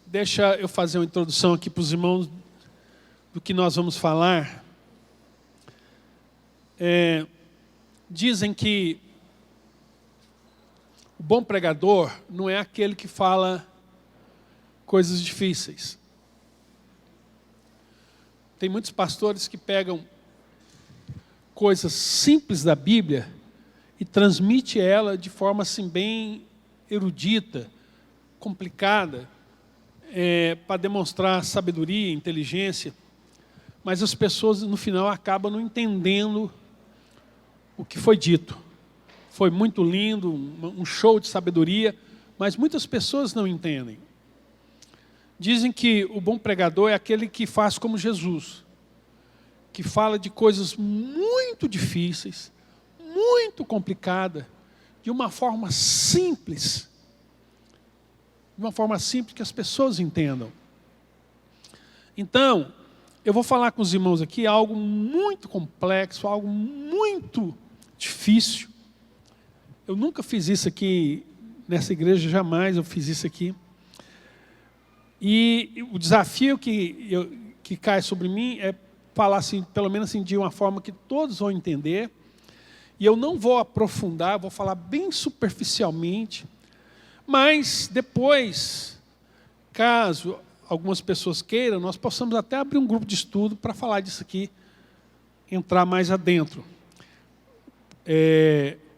Deixa eu fazer uma introdução aqui para os irmãos do que nós vamos falar. Dizem que o bom pregador não é aquele que fala coisas difíceis. Tem muitos pastores que pegam coisas simples da Bíblia e transmite ela de forma assim bem erudita, complicada, para demonstrar sabedoria, inteligência, mas as pessoas no final acabam não entendendo o que foi dito. Foi muito lindo, um show de sabedoria, mas muitas pessoas não entendem. Dizem que o bom pregador é aquele que faz como Jesus, que fala de coisas muito difíceis, muito complicadas, de uma forma simples, que as pessoas entendam. Então, eu vou falar com os irmãos aqui algo muito complexo, algo muito difícil. Eu nunca fiz isso aqui nessa igreja, jamais eu fiz isso aqui. E o desafio que cai sobre mim é falar assim, pelo menos assim, de uma forma que todos vão entender. E eu não vou aprofundar, vou falar bem superficialmente. Mas depois, caso algumas pessoas queiram, nós possamos até abrir um grupo de estudo para falar disso aqui, entrar mais adentro.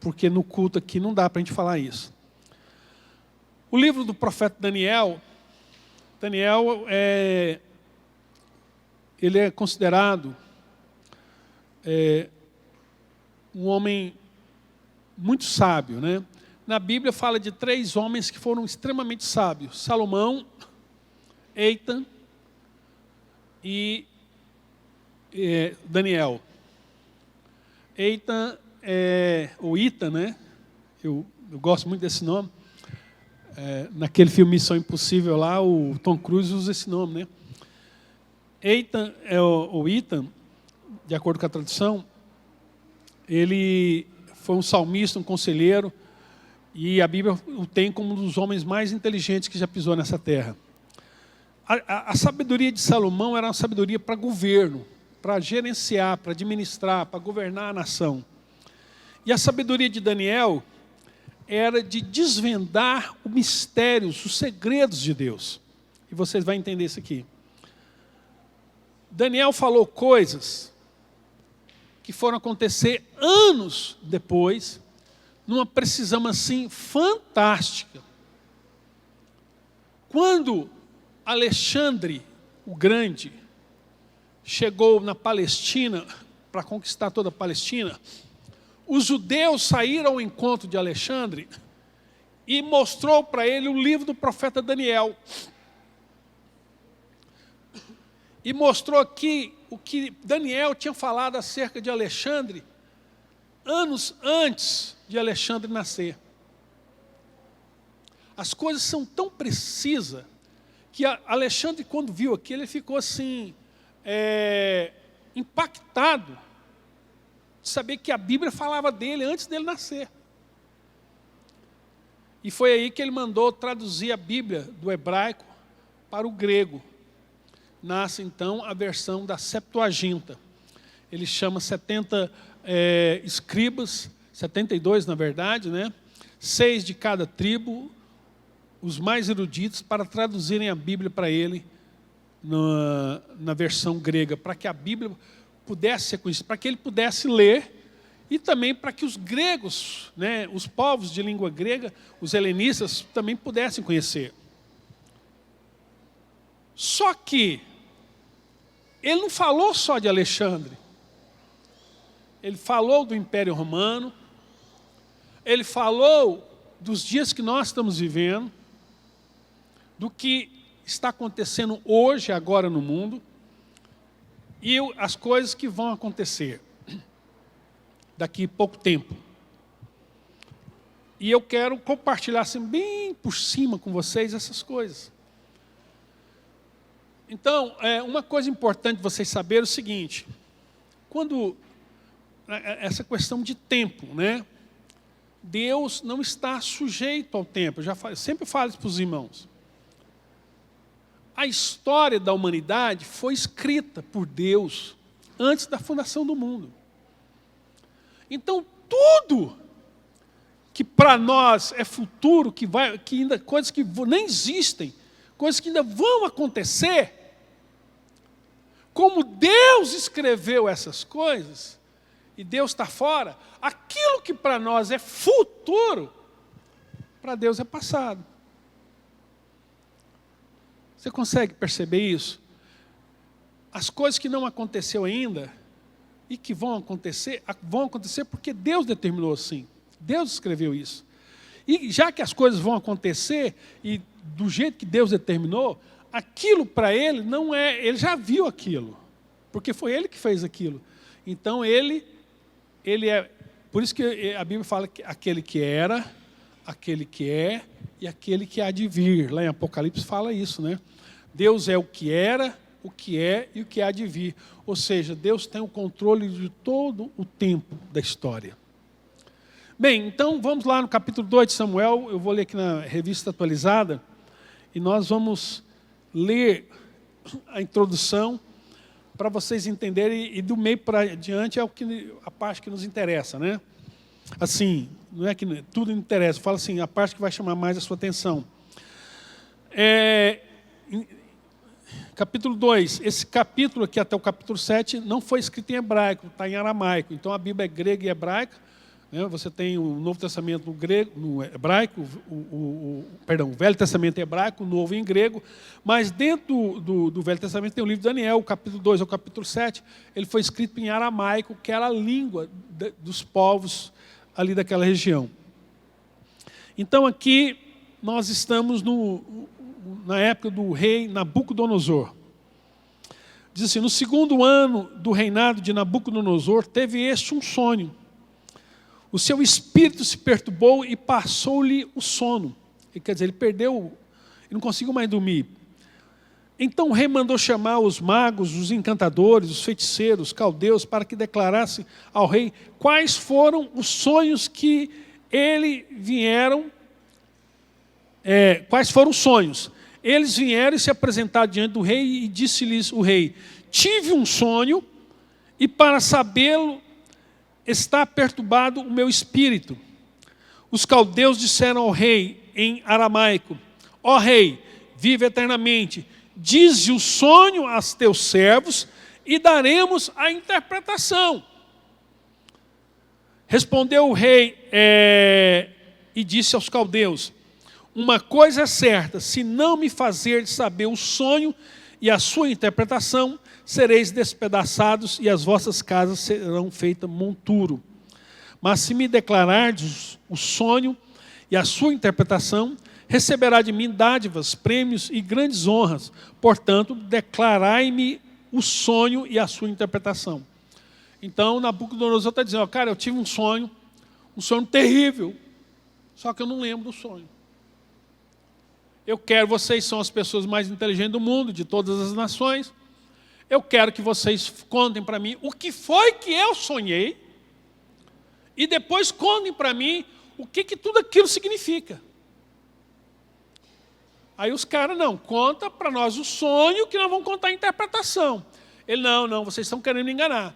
Porque no culto aqui não dá para a gente falar isso. O livro do profeta Daniel, ele é considerado um homem muito sábio, né? Na Bíblia fala de 3 homens que foram extremamente sábios: Salomão, Eitan e Daniel. Eitan ou Ita, né? Eu gosto muito desse nome. Naquele filme Missão Impossível lá, o Tom Cruise usa esse nome, né? Eitan, ou Ita, de acordo com a tradução, ele foi um salmista, um conselheiro, e a Bíblia o tem como um dos homens mais inteligentes que já pisou nessa terra. A sabedoria de Salomão era uma sabedoria para governo, para gerenciar, para administrar, para governar a nação. E a sabedoria de Daniel era de desvendar os mistérios, os segredos de Deus. E vocês vão entender isso aqui. Daniel falou coisas que foram acontecer anos depois, numa precisão assim fantástica. Quando Alexandre o Grande chegou na Palestina para conquistar toda a Palestina, os judeus saíram ao encontro de Alexandre e mostrou para ele o livro do profeta Daniel. E mostrou aqui o que Daniel tinha falado acerca de Alexandre anos antes de Alexandre nascer. As coisas são tão precisas que Alexandre, quando viu aquilo, ele ficou assim, impactado de saber que a Bíblia falava dele antes dele nascer. E foi aí que ele mandou traduzir a Bíblia do hebraico para o grego. Nasce então a versão da Septuaginta. Ele chama 70 escribas, 72 na verdade, né? 6 de cada tribo, os mais eruditos, para traduzirem a Bíblia para ele na versão grega, para que a Bíblia pudesse ser conhecida, para que ele pudesse ler, e também para que os gregos, né, os povos de língua grega, os helenistas, também pudessem conhecer. Só que ele não falou só de Alexandre. Ele falou do Império Romano, ele falou dos dias que nós estamos vivendo, do que está acontecendo hoje, agora no mundo, e as coisas que vão acontecer daqui a pouco tempo. E eu quero compartilhar assim, bem por cima com vocês essas coisas. Então, uma coisa importante vocês saberem é o seguinte: quando essa questão de tempo, né? Deus não está sujeito ao tempo. Eu sempre falo isso para os irmãos. a história da humanidade foi escrita por Deus antes da fundação do mundo. Então, tudo que para nós é futuro, que ainda coisas que nem existem, coisas que ainda vão acontecer, como Deus escreveu essas coisas, e Deus está fora, aquilo que para nós é futuro, para Deus é passado. Você consegue perceber isso? As coisas que não aconteceu ainda e que vão acontecer porque Deus determinou assim. Deus escreveu isso. E já que as coisas vão acontecer e do jeito que Deus determinou, aquilo para ele não é, ele já viu aquilo, porque foi ele que fez aquilo. Então ele é, por isso que a Bíblia fala que aquele que era, aquele que é e aquele que há de vir. Lá em Apocalipse fala isso, né? Deus é o que era, o que é e o que há de vir. Ou seja, Deus tem o controle de todo o tempo da história. Bem, então vamos lá no capítulo 2 de Samuel, eu vou ler aqui na revista atualizada, e nós vamos ler a introdução para vocês entenderem, e do meio para diante é a parte que nos interessa, né? Assim, não é que tudo interessa, fala assim, a parte que vai chamar mais a sua atenção. Capítulo 2, esse capítulo aqui até o capítulo 7 não foi escrito em hebraico, está em aramaico. Então a Bíblia é grega e hebraica, né? Você tem o Novo Testamento no grego, no hebraico, o Velho Testamento em hebraico, o Novo em grego, mas dentro do Velho Testamento tem o livro de Daniel, o capítulo 2 ao capítulo 7, ele foi escrito em aramaico, que era a língua dos povos ali daquela região. Então aqui nós estamos na época do rei Nabucodonosor. Diz assim, no 2º ano do reinado de Nabucodonosor, teve este um sonho. O seu espírito se perturbou e passou-lhe o sono. Quer dizer, ele não conseguiu mais dormir. Então o rei mandou chamar os magos, os encantadores, os feiticeiros, os caldeus, para que declarassem ao rei quais foram os sonhos que quais foram os sonhos. Eles vieram e se apresentaram diante do rei e disse-lhes o rei, tive um sonho e para sabê-lo está perturbado o meu espírito. Os caldeus disseram ao rei em aramaico, ó rei, vive eternamente, dize o sonho aos teus servos e daremos a interpretação. Respondeu o rei e disse aos caldeus, uma coisa é certa, se não me fazer saber o sonho e a sua interpretação, sereis despedaçados e as vossas casas serão feitas monturo. Mas se me declarardes o sonho e a sua interpretação, receberá de mim dádivas, prêmios e grandes honras. Portanto, declarai-me o sonho e a sua interpretação. Então, Nabucodonosor está dizendo, cara, eu tive um sonho terrível, só que eu não lembro do sonho. Vocês são as pessoas mais inteligentes do mundo, de todas as nações. Eu quero que vocês contem para mim o que foi que eu sonhei e depois contem para mim o que tudo aquilo significa. Aí os caras, não, conta para nós o sonho que nós vamos contar a interpretação. Ele, não, vocês estão querendo me enganar.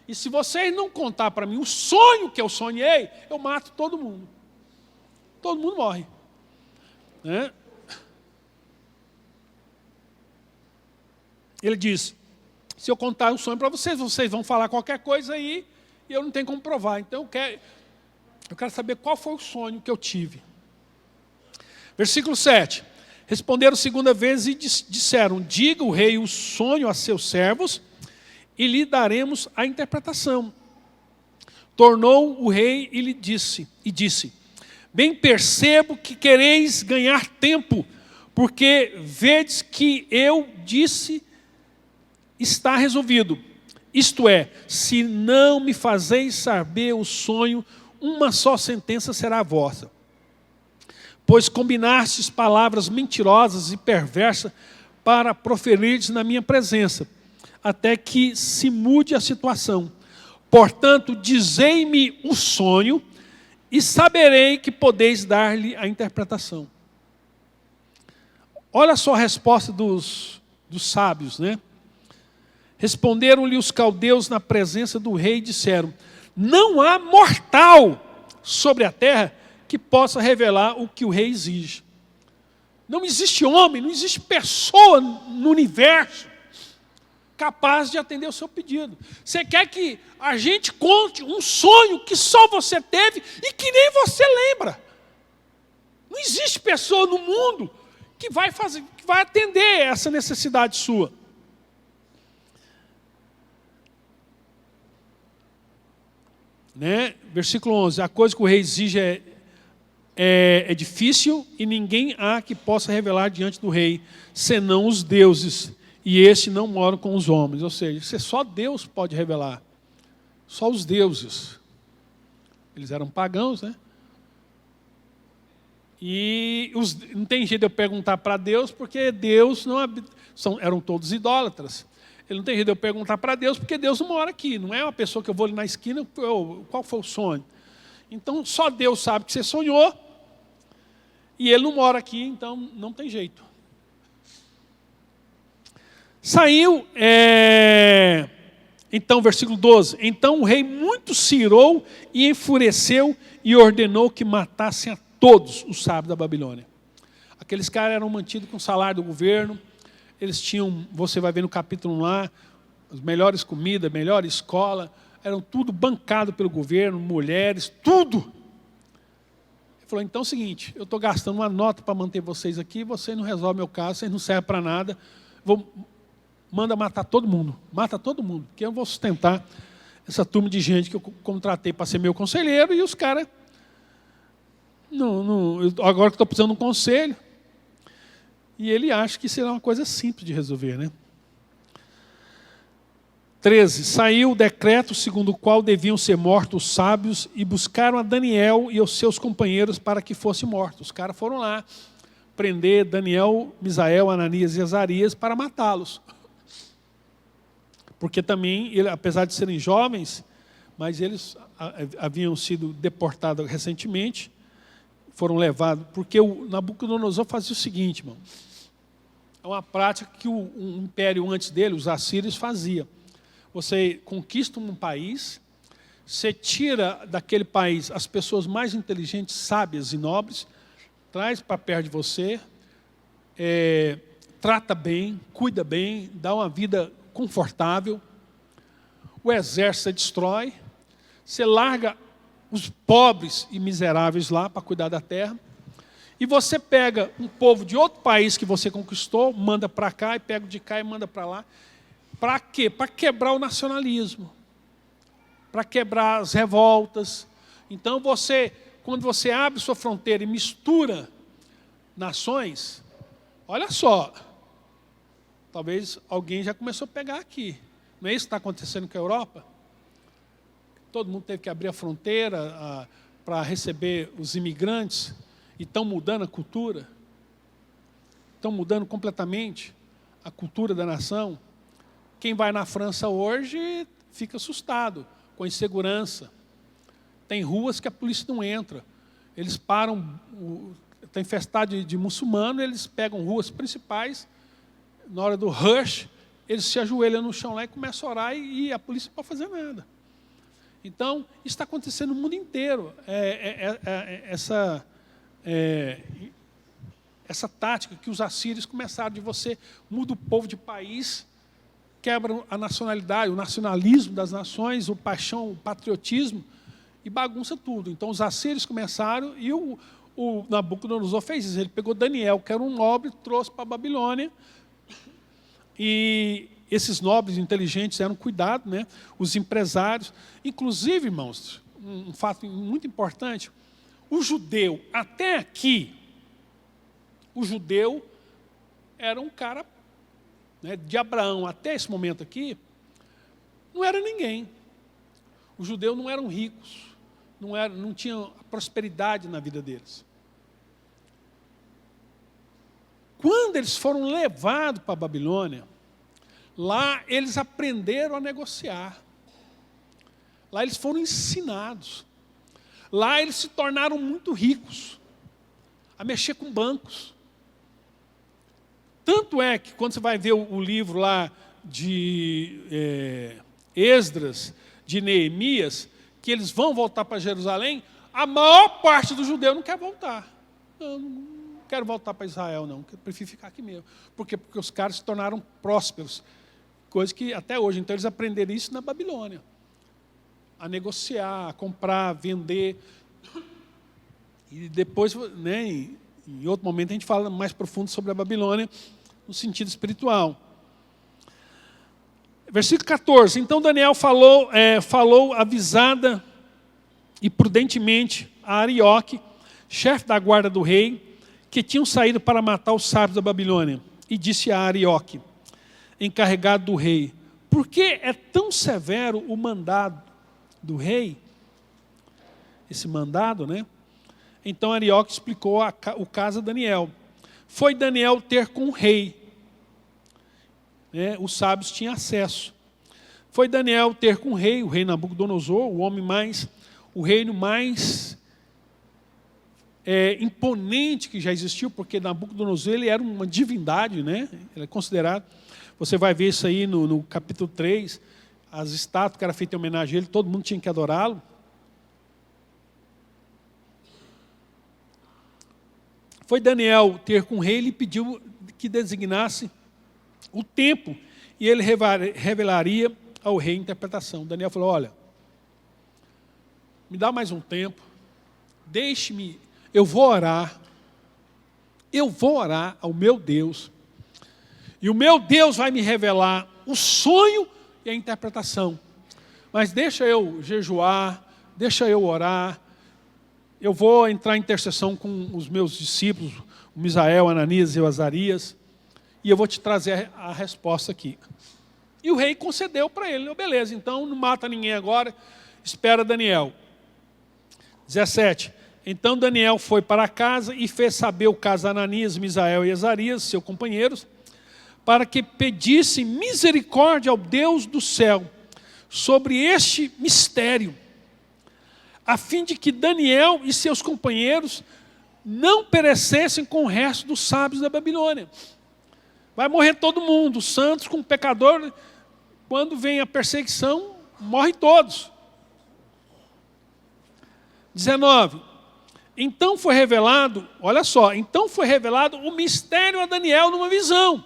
E se vocês não contar para mim o sonho que eu sonhei, eu mato todo mundo. Todo mundo morre. Né? Ele diz, se eu contar um sonho para vocês, vocês vão falar qualquer coisa aí e eu não tenho como provar. Então eu quero saber qual foi o sonho que eu tive. Versículo 7. Responderam segunda vez e disseram, diga o rei o sonho a seus servos e lhe daremos a interpretação. Tornou o rei e lhe disse, bem percebo que quereis ganhar tempo, porque vedes que eu disse está resolvido. Isto é, se não me fazeis saber o sonho, uma só sentença será a vossa. Pois combinastes palavras mentirosas e perversas para proferirdes na minha presença, até que se mude a situação. Portanto, dizei-me o sonho e saberei que podeis dar-lhe a interpretação. olha só a resposta dos sábios, né? Responderam-lhe os caldeus na presença do rei e disseram: não há mortal sobre a terra que possa revelar o que o rei exige. Não existe homem, não existe pessoa no universo capaz de atender o seu pedido. Você quer que a gente conte um sonho que só você teve e que nem você lembra. Não existe pessoa no mundo que vai atender essa necessidade sua. Né? Versículo 11, a coisa que o rei exige é difícil e ninguém há que possa revelar diante do rei, senão os deuses, e estes não moram com os homens. Ou seja, isso só Deus pode revelar, só os deuses. Eles eram pagãos, né? E não tem jeito de eu perguntar para Deus, porque Deus não eram todos idólatras. Ele não tem jeito de eu perguntar para Deus, porque Deus não mora aqui. Não é uma pessoa que eu vou ali na esquina, qual foi o sonho? Então, só Deus sabe que você sonhou, e Ele não mora aqui, então não tem jeito. Saiu, então, versículo 12. Então o rei muito se irou e enfureceu e ordenou que matassem a todos os sábios da Babilônia. Aqueles caras eram mantidos com o salário do governo, eles tinham, você vai ver no capítulo 1 lá, as melhores comidas, melhor escola, eram tudo bancado pelo governo, mulheres, tudo. Ele falou, então é o seguinte, eu estou gastando uma nota para manter vocês aqui, vocês não resolvem meu caso, vocês não servem para nada, manda matar todo mundo, mata todo mundo, porque eu vou sustentar essa turma de gente que eu contratei para ser meu conselheiro, e os caras, agora que estou precisando de um conselho, e ele acha que isso é uma coisa simples de resolver, né? 13. Saiu o decreto segundo o qual deviam ser mortos os sábios e buscaram a Daniel e os seus companheiros para que fossem mortos. Os caras foram lá prender Daniel, Misael, Ananias e Azarias para matá-los. Porque também, apesar de serem jovens, mas eles haviam sido deportados recentemente, foram levados, porque o Nabucodonosor fazia o seguinte, irmão, é uma prática que o império antes dele, os assírios, fazia. Você conquista um país, você tira daquele país as pessoas mais inteligentes, sábias e nobres, traz para perto de você, trata bem, cuida bem, dá uma vida confortável, o exército você destrói, você larga os pobres e miseráveis lá para cuidar da terra, e você pega um povo de outro país que você conquistou, manda para cá, e pega o de cá e manda para lá. Para quê? Para quebrar o nacionalismo, para quebrar as revoltas. Então, quando você abre sua fronteira e mistura nações, olha só, talvez alguém já começou a pegar aqui. Não é isso que está acontecendo com a Europa? Todo mundo teve que abrir a fronteira para receber os imigrantes, e estão mudando a cultura, estão mudando completamente a cultura da nação. Quem vai na França hoje fica assustado com a insegurança. Tem ruas que a polícia não entra. Eles param, está infestado de muçulmano, eles pegam ruas principais, na hora do rush, eles se ajoelham no chão lá e começam a orar, e a polícia não pode fazer nada. Então, isso está acontecendo no mundo inteiro. Essa tática que os assírios começaram, de você muda o povo de país, quebra a nacionalidade, o nacionalismo das nações, o paixão, o patriotismo, e bagunça tudo. Então os assírios começaram, e o Nabucodonosor fez isso. Ele pegou Daniel, que era um nobre, trouxe para a Babilônia, e esses nobres inteligentes eram cuidados, né? Os empresários. Inclusive, irmãos, um fato muito importante, o judeu, até aqui, o judeu era um cara, né, de Abraão até esse momento aqui, não era ninguém. Os judeus não eram ricos, não tinham prosperidade na vida deles. Quando eles foram levados para a Babilônia, lá eles aprenderam a negociar. Lá eles foram ensinados. Lá eles se tornaram muito ricos, a mexer com bancos. Tanto é que quando você vai ver o livro lá de Esdras, de Neemias, que eles vão voltar para Jerusalém, a maior parte do judeu não quer voltar. Não quero voltar para Israel, não. Eu prefiro ficar aqui mesmo. Por quê? Porque os caras se tornaram prósperos. Coisa que até hoje. Então eles aprenderam isso na Babilônia. A negociar, a comprar, a vender. E depois, né, em outro momento, a gente fala mais profundo sobre a Babilônia, no sentido espiritual. Versículo 14. Então Daniel falou avisada e prudentemente a Arioque, chefe da guarda do rei, que tinham saído para matar os sábios da Babilônia. E disse a Arioque, encarregado do rei, por que é tão severo o mandado do rei? Esse mandado, né? Então Arioque explicou o caso a Daniel. Foi Daniel ter com o rei. Os sábios tinham acesso. Foi Daniel ter com o rei Nabucodonosor, o reino mais imponente que já existiu, porque Nabucodonosor ele era uma divindade, né? Ele é considerado. Você vai ver isso aí no capítulo 3, as estátuas que eram feitas em homenagem a ele, todo mundo tinha que adorá-lo. Foi Daniel ter com o rei, ele pediu que designasse o tempo, e ele revelaria ao rei a interpretação. Daniel falou, olha, me dá mais um tempo, deixe-me, eu vou orar ao meu Deus, e o meu Deus vai me revelar o sonho e a interpretação. Mas deixa eu jejuar, deixa eu orar, eu vou entrar em intercessão com os meus discípulos, o Misael, Ananias e o Azarias, e eu vou te trazer a resposta aqui. E o rei concedeu para ele, beleza, então não mata ninguém agora, espera Daniel. 17. Então Daniel foi para casa e fez saber o caso a Ananias, Misael e Azarias, seus companheiros, para que pedissem misericórdia ao Deus do céu sobre este mistério, a fim de que Daniel e seus companheiros não perecessem com o resto dos sábios da Babilônia. Vai morrer todo mundo, os santos com o pecador, quando vem a perseguição, morrem todos. 19. Então foi revelado, olha só, então foi revelado o mistério a Daniel numa visão.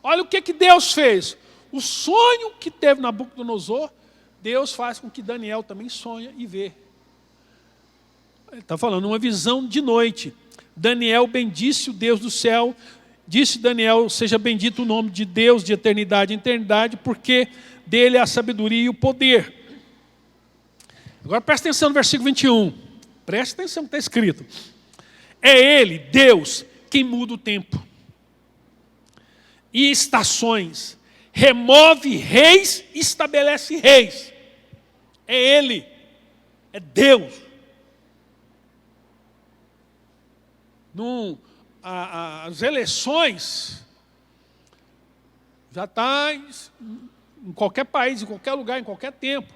Olha o que Deus fez. O sonho que teve Nabucodonosor, Deus faz com que Daniel também sonhe e vê. Ele está falando uma visão de noite. Daniel bendisse o Deus do céu. Disse Daniel, seja bendito o nome de Deus de eternidade em eternidade, porque dele é a sabedoria e o poder. Agora presta atenção no versículo 21. Presta atenção no que está escrito. É ele, Deus, quem muda o tempo e estações, remove reis e estabelece reis. É ele, é Deus. As eleições já está em qualquer país, em qualquer lugar, em qualquer tempo.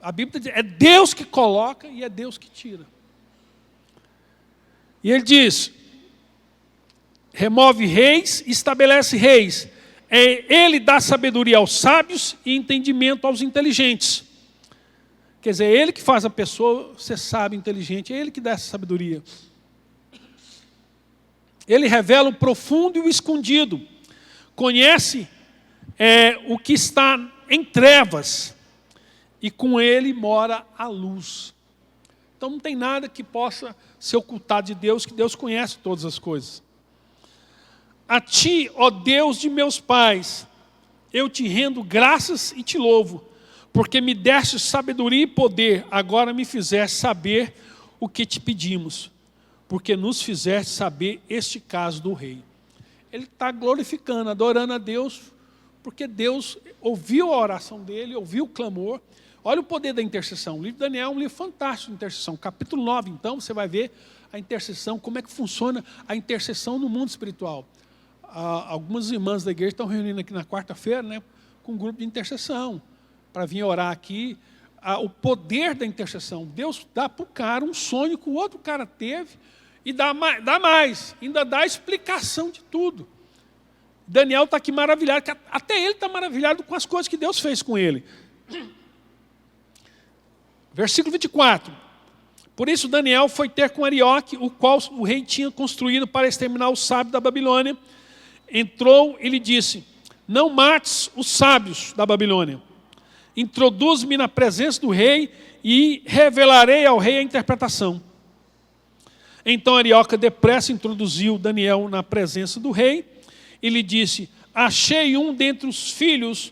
A Bíblia diz, é Deus que coloca e é Deus que tira. E ele diz, remove reis, estabelece reis. Ele dá sabedoria aos sábios e entendimento aos inteligentes. Quer dizer, é ele que faz a pessoa ser sábio, inteligente, é ele que dá essa sabedoria. Ele revela o profundo e o escondido. Conhece o que está em trevas. E com ele mora a luz. Então não tem nada que possa ser ocultado de Deus, que Deus conhece todas as coisas. A ti, ó Deus de meus pais, eu te rendo graças e te louvo, porque me deste sabedoria e poder, agora me fizeste saber o que te pedimos, porque nos fizeste saber este caso do rei. Ele está glorificando, adorando a Deus, porque Deus ouviu a oração dele, ouviu o clamor. Olha o poder da intercessão. O livro de Daniel é um livro fantástico de intercessão. Capítulo 9, então, você vai ver a intercessão, como é que funciona a intercessão no mundo espiritual. Algumas irmãs da igreja estão reunindo aqui na quarta-feira, né, com um grupo de intercessão, para vir orar aqui. O poder da intercessão. Deus dá para o cara um sonho que o outro cara teve, E dá mais, ainda dá explicação de tudo. Daniel está aqui maravilhado, que até ele está maravilhado com as coisas que Deus fez com ele. Versículo 24. Por isso Daniel foi ter com Arioque, o qual o rei tinha construído para exterminar os sábios da Babilônia. Entrou e lhe disse: não mates os sábios da Babilônia. Introduz-me na presença do rei e revelarei ao rei a interpretação. Então Arioque depressa introduziu Daniel na presença do rei e lhe disse: achei um dentre os filhos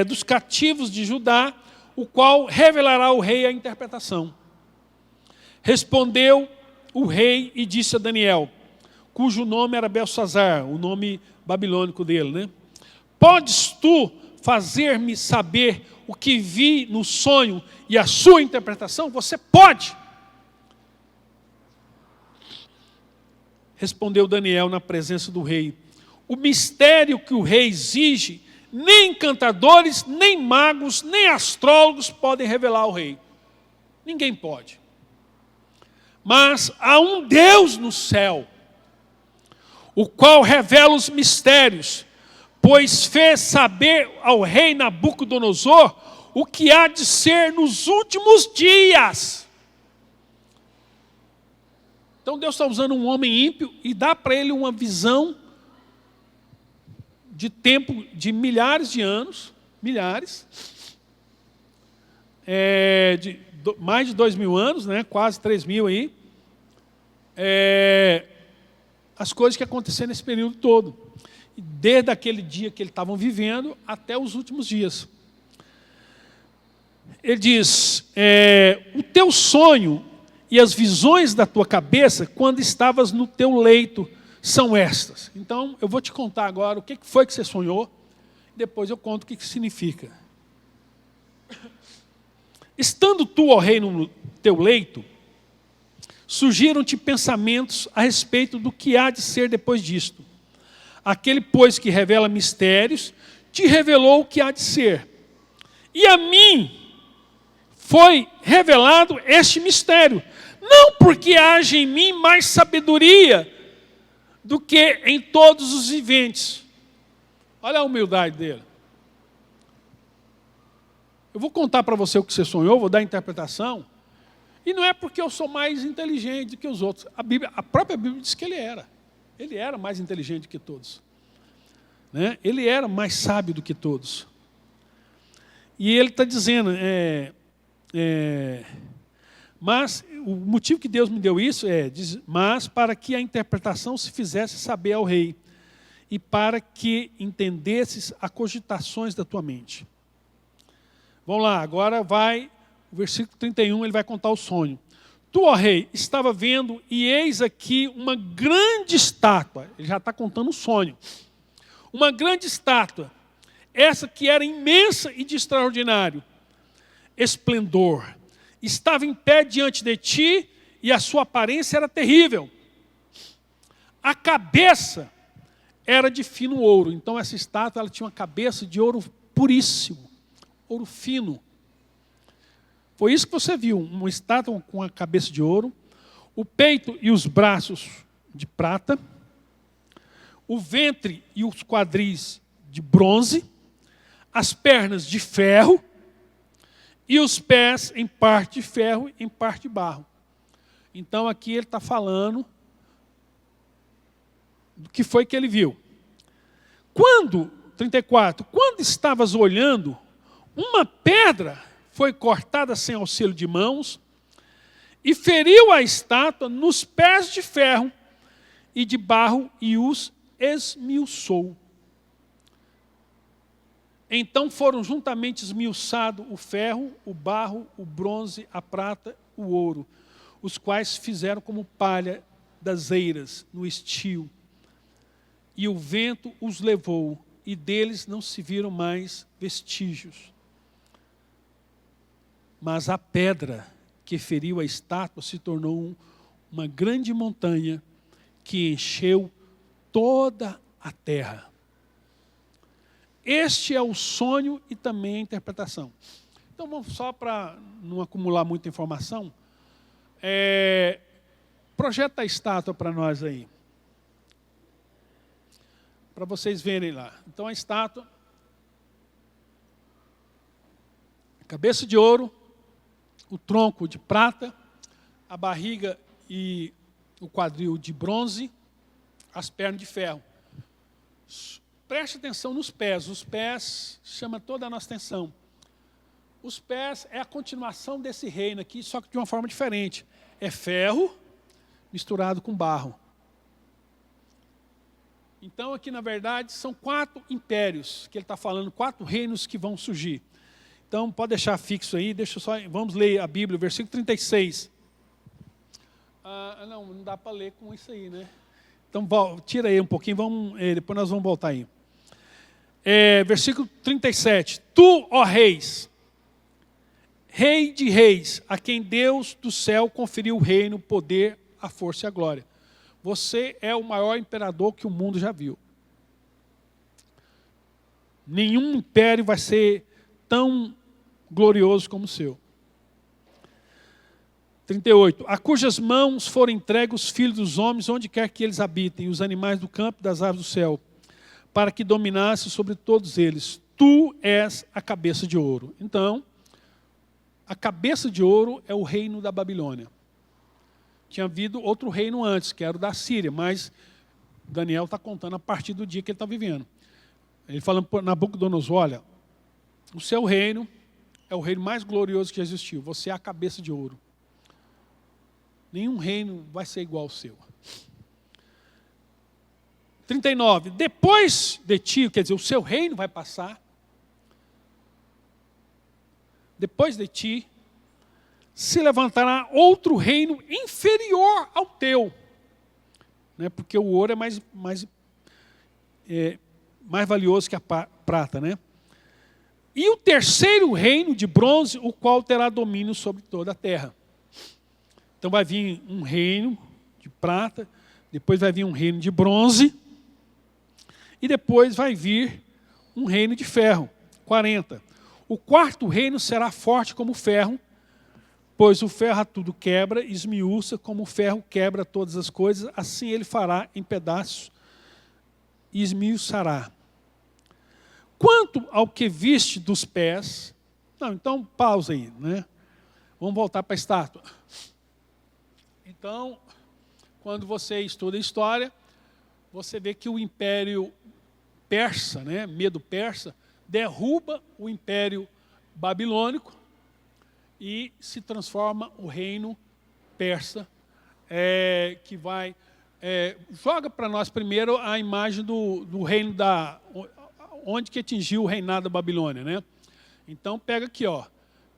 dos cativos de Judá, o qual revelará ao rei a interpretação. Respondeu o rei e disse a Daniel, cujo nome era Beltsazar, o nome babilônico dele, né? Podes tu fazer-me saber o que vi no sonho e a sua interpretação? Você pode. Respondeu Daniel na presença do rei: o mistério que o rei exige, nem encantadores, nem magos, nem astrólogos podem revelar ao rei. Ninguém pode. Mas há um Deus no céu, o qual revela os mistérios, pois fez saber ao rei Nabucodonosor o que há de ser nos últimos dias. Então Deus está usando um homem ímpio e dá para ele uma visão de tempo de milhares de anos, mais de 2.000 anos, né? Quase 3.000 aí, as coisas que aconteceram nesse período todo, desde aquele dia que eles estavam vivendo até os últimos dias. Ele diz, o teu sonho e as visões da tua cabeça, quando estavas no teu leito, são estas. Então, eu vou te contar agora o que foi que você sonhou, depois eu conto o que significa. Estando tu, ó rei, no teu leito, surgiram-te pensamentos a respeito do que há de ser depois disto. Aquele, pois, que revela mistérios, te revelou o que há de ser. E a mim foi revelado este mistério, não porque haja em mim mais sabedoria do que em todos os viventes. Olha a humildade dele. Eu vou contar para você o que você sonhou, vou dar a interpretação, e não é porque eu sou mais inteligente do que os outros. A própria Bíblia diz que ele era. Ele era mais inteligente do que todos. Né? Ele era mais sábio do que todos. E ele está dizendo, mas o motivo que Deus me deu isso mas para que a interpretação se fizesse saber ao rei, e para que entendesses as cogitações da tua mente. Vamos lá, agora vai, o versículo 31, ele vai contar o sonho. Tu, ó rei, estava vendo, e eis aqui uma grande estátua. Ele já está contando o sonho. Uma grande estátua, essa que era imensa e de extraordinário esplendor. Estava em pé diante de ti, e a sua aparência era terrível. A cabeça era de fino ouro. Então essa estátua ela tinha uma cabeça de ouro puríssimo. Ouro fino. Foi isso que você viu, uma estátua com a cabeça de ouro, o peito e os braços de prata, o ventre e os quadris de bronze, as pernas de ferro e os pés em parte de ferro e em parte de barro. Então aqui ele está falando do que foi que ele viu. 34, quando estavas olhando, uma pedra foi cortada sem auxílio de mãos e feriu a estátua nos pés de ferro e de barro e os esmiuçou. Então foram juntamente esmiuçados o ferro, o barro, o bronze, a prata, o ouro, os quais fizeram como palha das eiras no estio. E o vento os levou, e deles não se viram mais vestígios. Mas a pedra que feriu a estátua se tornou uma grande montanha que encheu toda a terra. Este é o sonho e também a interpretação. Então, só para não acumular muita informação, projeta a estátua para nós aí. Para vocês verem lá. Então a estátua, cabeça de ouro, o tronco de prata, a barriga e o quadril de bronze, as pernas de ferro. Preste atenção nos pés. Os pés chamam toda a nossa atenção. Os pés é a continuação desse reino aqui, só que de uma forma diferente. É ferro misturado com barro. Então aqui, na verdade, são 4 impérios que ele está falando, 4 reinos que vão surgir. Então, pode deixar fixo aí, vamos ler a Bíblia, versículo 36. Não dá para ler com isso aí, né? Então, tira aí um pouquinho, depois nós vamos voltar aí. Versículo 37. Tu, ó reis, Rei de reis, a quem Deus do céu conferiu o reino, o poder, a força e a glória. Você é o maior imperador que o mundo já viu. Nenhum império vai ser tão glorioso como o seu. 38. A cujas mãos foram entregues os filhos dos homens, onde quer que eles habitem, os animais do campo e das aves do céu, para que dominasse sobre todos eles. Tu és a cabeça de ouro. Então, a cabeça de ouro é o reino da Babilônia. Tinha havido outro reino antes, que era o da Síria, mas Daniel está contando a partir do dia que ele está vivendo. Ele falando para Nabucodonosor, olha, o seu reino é o reino mais glorioso que já existiu. Você é a cabeça de ouro. Nenhum reino vai ser igual ao seu. 39. Depois de ti, quer dizer, o seu reino vai passar. Depois de ti, se levantará outro reino inferior ao teu. Né? Porque o ouro é mais valioso que a prata, né? E o terceiro reino de bronze, o qual terá domínio sobre toda a terra. Então vai vir um reino de prata, depois vai vir um reino de bronze, e depois vai vir um reino de ferro, 40. O quarto reino será forte como o ferro, pois o ferro a tudo quebra, esmiuça, como o ferro quebra todas as coisas, assim ele fará em pedaços e esmiuçará. Quanto ao que viste dos pés... Não, então pausa aí, né? Vamos voltar para a estátua. Então, quando você estuda história, você vê que o Império Persa, né, Medo-Persa, derruba o Império Babilônico e se transforma o reino persa, que vai... joga para nós primeiro a imagem do reino onde que atingiu o reinado da Babilônia, né? Então pega aqui, ó,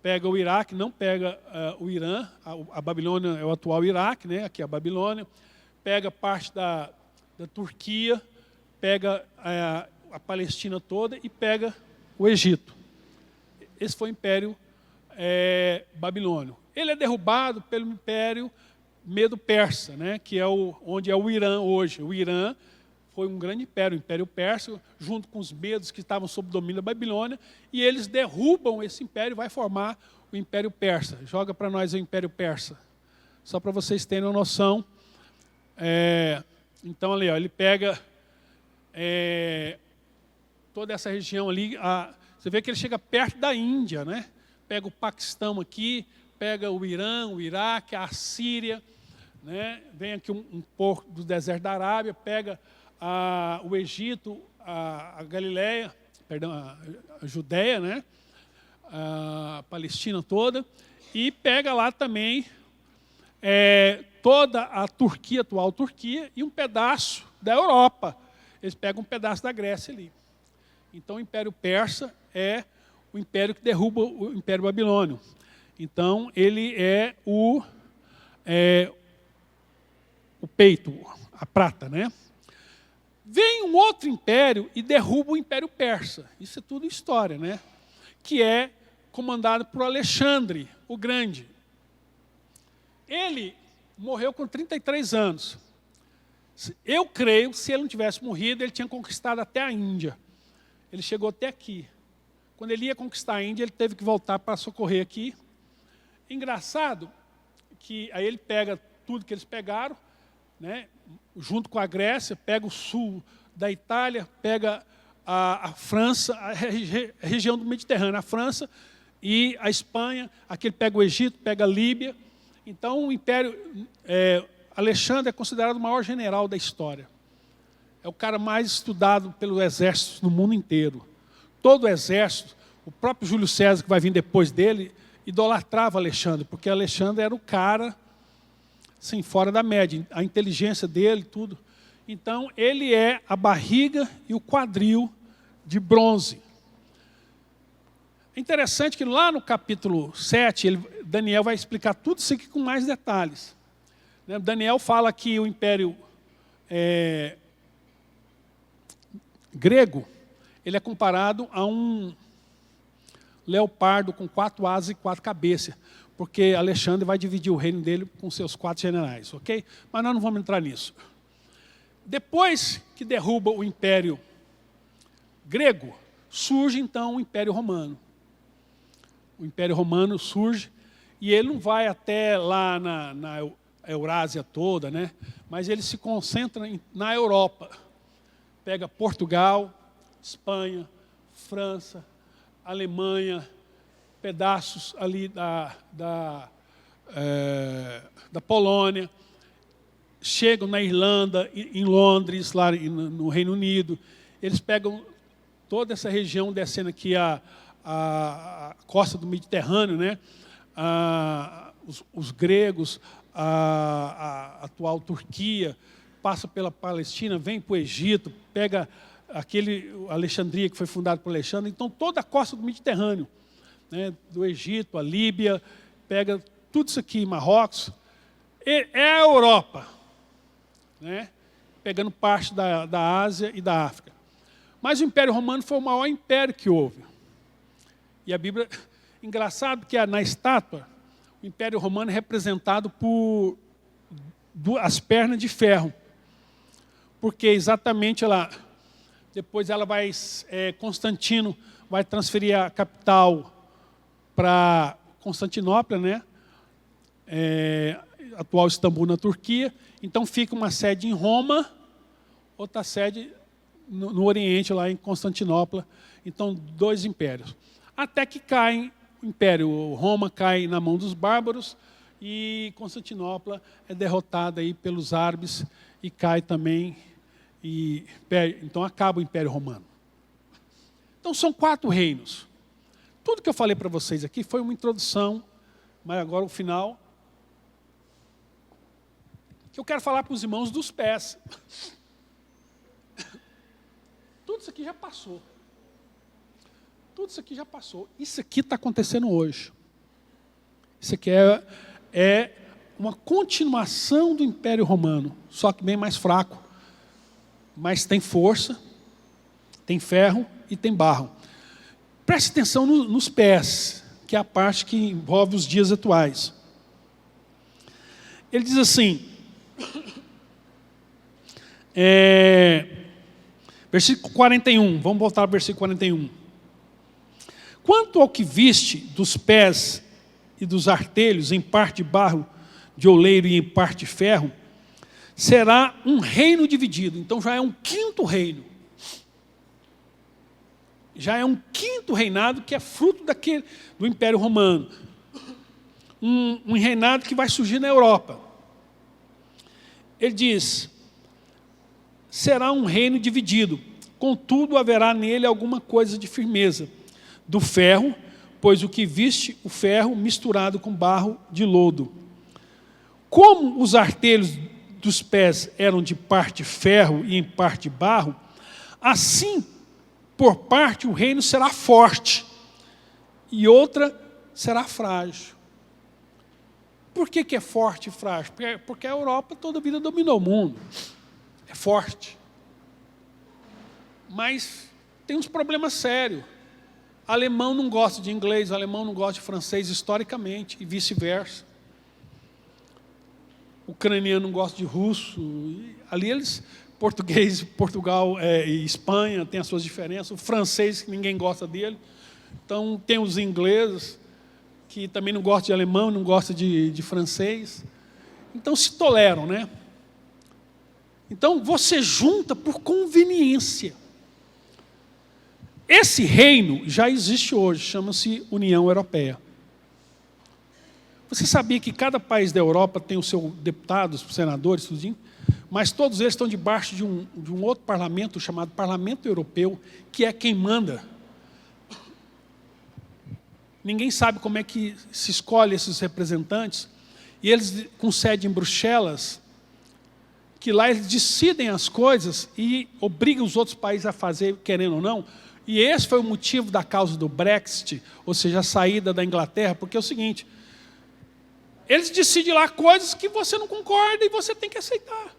pega o Iraque, não pega o Irã, a Babilônia é o atual Iraque, né? Aqui é a Babilônia, pega parte da Turquia, pega a Palestina toda e pega o Egito. Esse foi o Império Babilônio. Ele é derrubado pelo Império Medo-Persa, né? Que é onde é o Irã hoje. O Irã foi um grande império, o Império Persa, junto com os medos que estavam sob o domínio da Babilônia, e eles derrubam esse império e vai formar o Império Persa. Joga para nós o Império Persa, só para vocês terem uma noção. Então, ali, ó, ele pega toda essa região ali, você vê que ele chega perto da Índia, né? Pega o Paquistão aqui, pega o Irã, o Iraque, a Síria, né? Vem aqui um pouco do deserto da Arábia, pega o Egito, a Galileia, perdão, a Judéia, né? A Palestina toda, e pega lá também toda a Turquia, atual Turquia, e um pedaço da Europa. Eles pegam um pedaço da Grécia ali. Então o Império Persa é o império que derruba o Império Babilônio. Então ele é o peito, a prata, né? Vem um outro império e derruba o Império Persa. Isso é tudo história, né? Que é comandado por Alexandre, o Grande. Ele morreu com 33 anos. Eu creio que se ele não tivesse morrido, ele tinha conquistado até a Índia. Ele chegou até aqui. Quando ele ia conquistar a Índia, ele teve que voltar para socorrer aqui. Engraçado que aí ele pega tudo que eles pegaram, né, junto com a Grécia, pega o sul da Itália, pega a França, a região do Mediterrâneo, a França e a Espanha, aqui ele pega o Egito, pega a Líbia. Então, o Império Alexandre é considerado o maior general da história. É o cara mais estudado pelo exército no mundo inteiro. Todo o exército, o próprio Júlio César, que vai vir depois dele, idolatrava Alexandre, porque Alexandre era o cara, assim, fora da média, a inteligência dele, tudo. Então, ele é a barriga e o quadril de bronze. É interessante que lá no capítulo 7, Daniel vai explicar tudo isso aqui com mais detalhes. Daniel fala que o Império grego, ele é comparado a um leopardo com 4 asas e 4 cabeças, porque Alexandre vai dividir o reino dele com seus 4 generais, ok? Mas nós não vamos entrar nisso. Depois que derruba o Império grego, surge então o Império Romano. O Império Romano surge e ele não vai até lá na Eurásia toda, né? Mas ele se concentra na Europa. Pega Portugal, Espanha, França, Alemanha, pedaços ali da Polônia, chegam na Irlanda, em Londres, lá no Reino Unido. Eles pegam toda essa região, descendo aqui a costa do Mediterrâneo, né? Os gregos, a atual Turquia, passa pela Palestina, vem para o Egito, pega Alexandria, que foi fundado por Alexandre. Então, toda a costa do Mediterrâneo, né? Do Egito, a Líbia, pega tudo isso aqui, Marrocos. É a Europa, né? Pegando parte da Ásia e da África. Mas o Império Romano foi o maior império que houve. E a Bíblia... Engraçado que na estátua, o Império Romano é representado por as pernas de ferro. Porque exatamente depois ela vai... Constantino vai transferir a capital para Constantinopla, né? Atual Istambul, na Turquia. Então fica uma sede em Roma, outra sede no Oriente, lá em Constantinopla. Então, 2 impérios. Até que cai o Império. Roma cai na mão dos bárbaros e Constantinopla é derrotada aí pelos árabes e cai também. Então acaba o Império Romano. Então são 4 reinos. Tudo que eu falei para vocês aqui foi uma introdução, mas agora o final, que eu quero falar para os irmãos dos pés. Tudo isso aqui já passou. Tudo isso aqui já passou. Isso aqui está acontecendo hoje. Isso aqui é uma continuação do Império Romano, só que bem mais fraco. Mas tem força, tem ferro e tem barro. Preste atenção nos pés, que é a parte que envolve os dias atuais. Ele diz assim, versículo 41, vamos voltar ao versículo 41. Quanto ao que viste dos pés e dos artelhos, em parte de barro de oleiro e em parte de ferro, será um reino dividido. Então já é um 5º reino. Já é um 5º reinado que é fruto do Império Romano. Um reinado que vai surgir na Europa. Ele diz, será um reino dividido, contudo haverá nele alguma coisa de firmeza, do ferro, pois o que viste o ferro misturado com barro de lodo. Como os artelhos dos pés eram de parte ferro e em parte barro, assim por parte o reino será forte e outra será frágil. Por que é forte e frágil? Porque a Europa toda a vida dominou o mundo. É forte. Mas tem uns problemas sérios. Alemão não gosta de inglês, alemão não gosta de francês historicamente e vice-versa. Ucraniano não gosta de russo. Ali português, Portugal e Espanha tem as suas diferenças. O francês, ninguém gosta dele. Então tem os ingleses que também não gostam de alemão, não gostam de francês. Então se toleram, né? Então você junta por conveniência. Esse reino já existe hoje, chama-se União Europeia. Você sabia que cada país da Europa tem o seu deputados, senadores, tudinho? Mas todos eles estão debaixo de um outro parlamento, chamado Parlamento Europeu, que é quem manda. Ninguém sabe como é que se escolhe esses representantes, e eles com sede em Bruxelas, que lá eles decidem as coisas e obrigam os outros países a fazer, querendo ou não. E esse foi o motivo da causa do Brexit, ou seja, a saída da Inglaterra, porque é o seguinte, eles decidem lá coisas que você não concorda e você tem que aceitar.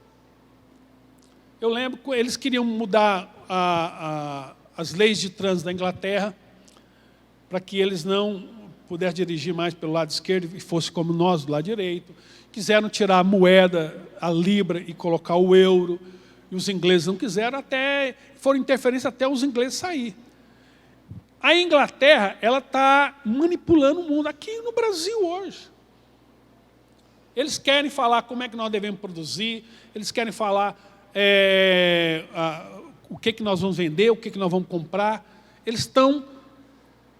Eu lembro que eles queriam mudar as leis de trânsito da Inglaterra para que eles não pudessem dirigir mais pelo lado esquerdo e fosse como nós do lado direito. Quiseram tirar a moeda, a libra, e colocar o euro. E os ingleses não quiseram, até foram interferência até os ingleses sair. A Inglaterra, ela está manipulando o mundo aqui no Brasil hoje. Eles querem falar como é que nós devemos produzir, eles querem falar o que nós vamos vender, o que nós vamos comprar. Eles estão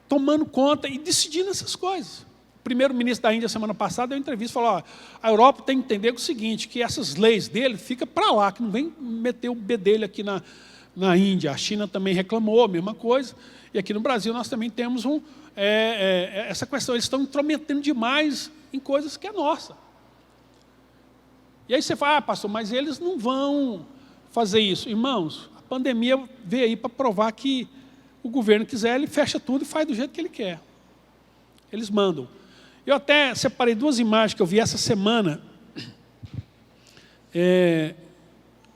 tomando conta e decidindo essas coisas. O primeiro-ministro da Índia, semana passada, deu uma entrevista e falou, a Europa tem que entender o seguinte, que essas leis dele ficam para lá, que não vem meter o bedelho aqui na Índia. A China também reclamou a mesma coisa. E aqui no Brasil nós também temos essa questão. Eles estão intrometendo demais em coisas que é nossa. E aí você fala, pastor, mas eles não vão fazer isso. Irmãos, a pandemia veio aí para provar que o governo quiser, ele fecha tudo e faz do jeito que ele quer. Eles mandam. Eu até separei duas imagens que eu vi essa semana,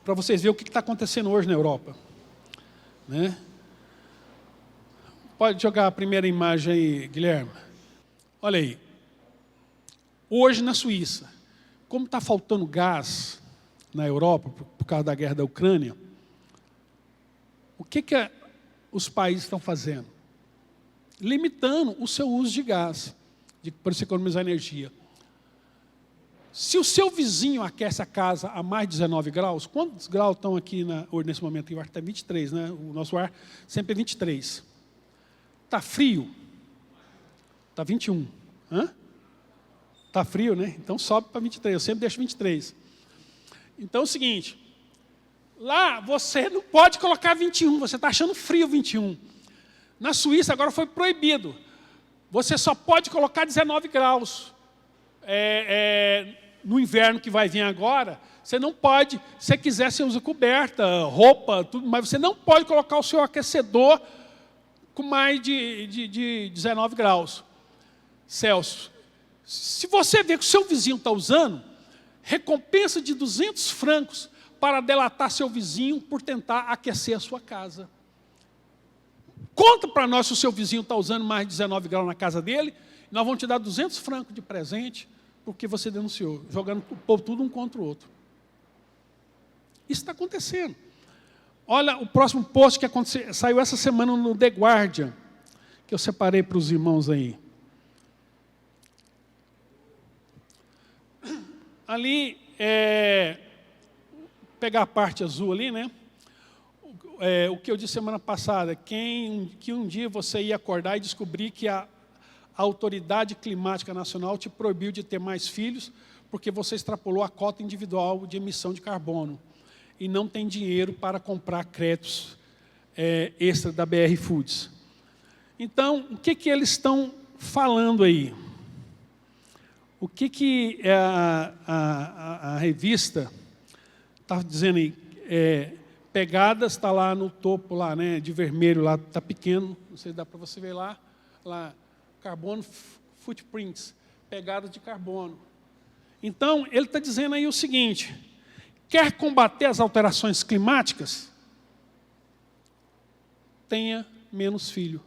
para vocês verem o que está acontecendo hoje na Europa. Né? Pode jogar a primeira imagem aí, Guilherme. Olha aí. Hoje na Suíça, como está faltando gás na Europa, por causa da guerra da Ucrânia, o que os países estão fazendo? Limitando o seu uso de gás, para você economizar energia. Se o seu vizinho aquece a casa a mais de 19 graus, quantos graus estão aqui nesse momento? O ar está 23, né? O nosso ar sempre é 23. Está frio? Está 21. Está frio, né? Então sobe para 23, eu sempre deixo 23. Então é o seguinte, lá você não pode colocar 21, você está achando frio 21. Na Suíça agora foi proibido. Você só pode colocar 19 graus. No inverno que vai vir agora, você não pode, se você quiser, você usa coberta, roupa, tudo, mas você não pode colocar o seu aquecedor com mais de 19 graus Celsius. Se você vê que o seu vizinho está usando, recompensa de 200 francos para delatar seu vizinho por tentar aquecer a sua casa. Conta para nós se o seu vizinho está usando mais de 19 graus na casa dele, nós vamos te dar 200 francos de presente, porque você denunciou, jogando o povo tudo um contra o outro. Isso está acontecendo. Olha o próximo post que saiu essa semana no The Guardian, que eu separei para os irmãos aí. Ali, pegar a parte azul ali, né? O que eu disse semana passada, que um dia você ia acordar e descobrir que a Autoridade Climática Nacional te proibiu de ter mais filhos porque você extrapolou a cota individual de emissão de carbono e não tem dinheiro para comprar créditos extra da BR Foods. Então, o que eles estão falando aí? O que a revista está dizendo aí? Pegadas está lá no topo, lá, né, de vermelho, lá está pequeno, não sei se dá para você ver lá, carbono footprints, pegadas de carbono. Então, ele está dizendo aí o seguinte, quer combater as alterações climáticas? Tenha menos filho.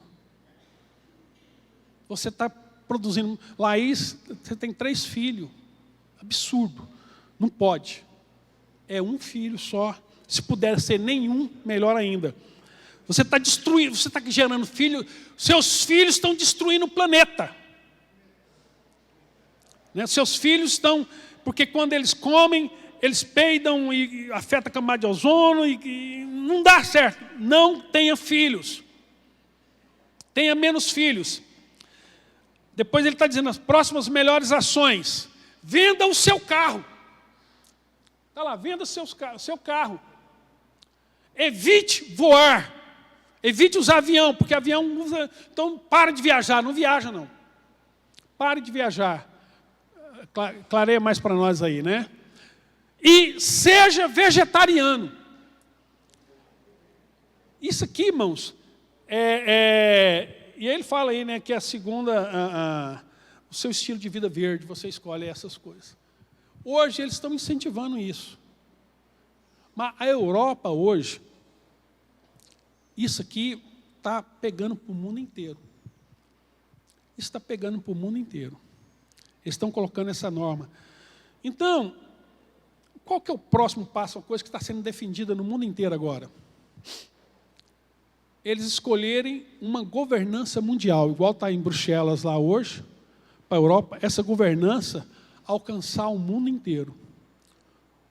Você está produzindo, Laís, você tem 3 filhos, absurdo, não pode. É um filho só, se puder ser nenhum, melhor ainda. Você está destruindo, você está gerando filho, seus filhos estão destruindo o planeta. Né? Seus filhos estão porque quando eles comem, eles peidam e afeta a camada de ozono e não dá certo. Não tenha filhos. Tenha menos filhos. Depois ele está dizendo as próximas melhores ações. Venda o seu carro. Está lá, venda o seu carro. Evite voar. Evite usar avião, porque avião usa... Então, para de viajar. Não viaja, não. Pare de viajar. Clareia mais para nós aí, né? E seja vegetariano. Isso aqui, irmãos, e ele fala aí, né, que é a segunda, o seu estilo de vida verde, você escolhe essas coisas. Hoje eles estão incentivando isso. Mas a Europa hoje, isso aqui está pegando para o mundo inteiro. Isso está pegando para o mundo inteiro. Eles estão colocando essa norma. Então, qual que é o próximo passo, uma coisa que está sendo defendida no mundo inteiro agora? Eles escolherem uma governança mundial, igual está em Bruxelas lá hoje, para a Europa, essa governança alcançar o mundo inteiro.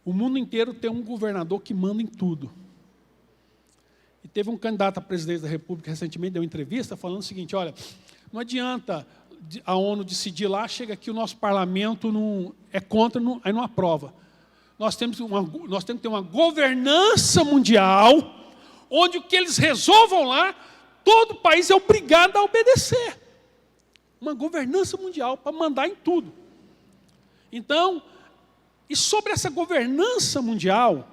O mundo inteiro tem um governador que manda em tudo. E teve um candidato a presidente da República recentemente, deu uma entrevista falando o seguinte, olha, não adianta a ONU decidir lá, chega aqui o nosso parlamento não, é contra, não, aí não aprova. Nós temos que ter uma governança mundial, onde o que eles resolvam lá, todo país é obrigado a obedecer. Uma governança mundial para mandar em tudo. Então, e sobre essa governança mundial,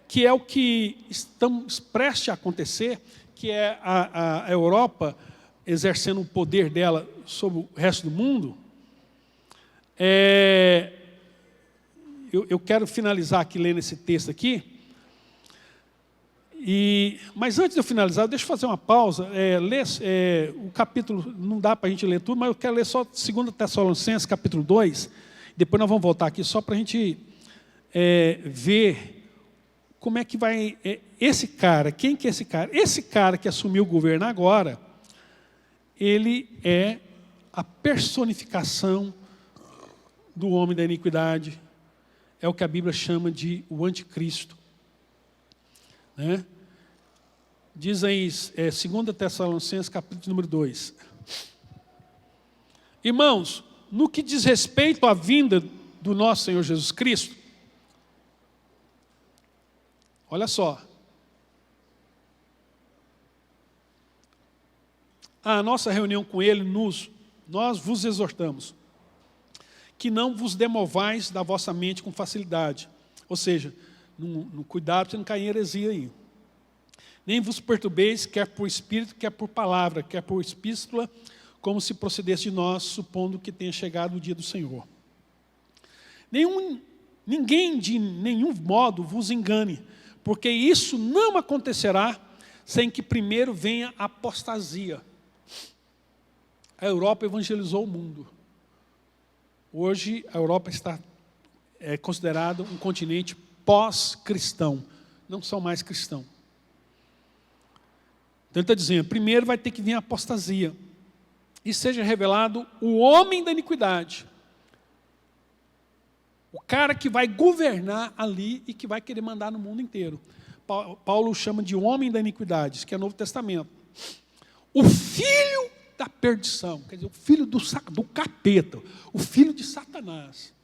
que é o que estamos prestes a acontecer, que é a Europa exercendo o poder dela sobre o resto do mundo, eu quero finalizar aqui lendo esse texto aqui. Mas antes de eu finalizar, deixa eu fazer uma pausa. O capítulo, não dá para a gente ler tudo, mas eu quero ler só 2 Tessalonicenses, capítulo 2. Depois nós vamos voltar aqui só para a gente ver como é que vai... esse cara, quem que é esse cara? Esse cara que assumiu o governo agora, ele é a personificação do homem da iniquidade. É o que a Bíblia chama de o anticristo. Né? Diz aí, 2 Tessalonicenses, capítulo número 2. Irmãos, no que diz respeito à vinda do nosso Senhor Jesus Cristo, olha só. A nossa reunião com Ele, nós vos exortamos que não vos demovais da vossa mente com facilidade. Ou seja, no cuidado para você não cair em heresia aí. Nem vos perturbeis, quer por espírito, quer por palavra, quer por epístola, como se procedesse de nós, supondo que tenha chegado o dia do Senhor. Ninguém de nenhum modo vos engane, porque isso não acontecerá sem que primeiro venha a apostasia. A Europa evangelizou o mundo. Hoje a Europa está considerada um continente pós-cristão. Não são mais cristãos. Então ele está dizendo, primeiro vai ter que vir a apostasia. E seja revelado o homem da iniquidade. O cara que vai governar ali e que vai querer mandar no mundo inteiro. Paulo chama de homem da iniquidade, isso que é Novo Testamento. O filho da perdição, quer dizer, o filho do capeta, o filho de Satanás.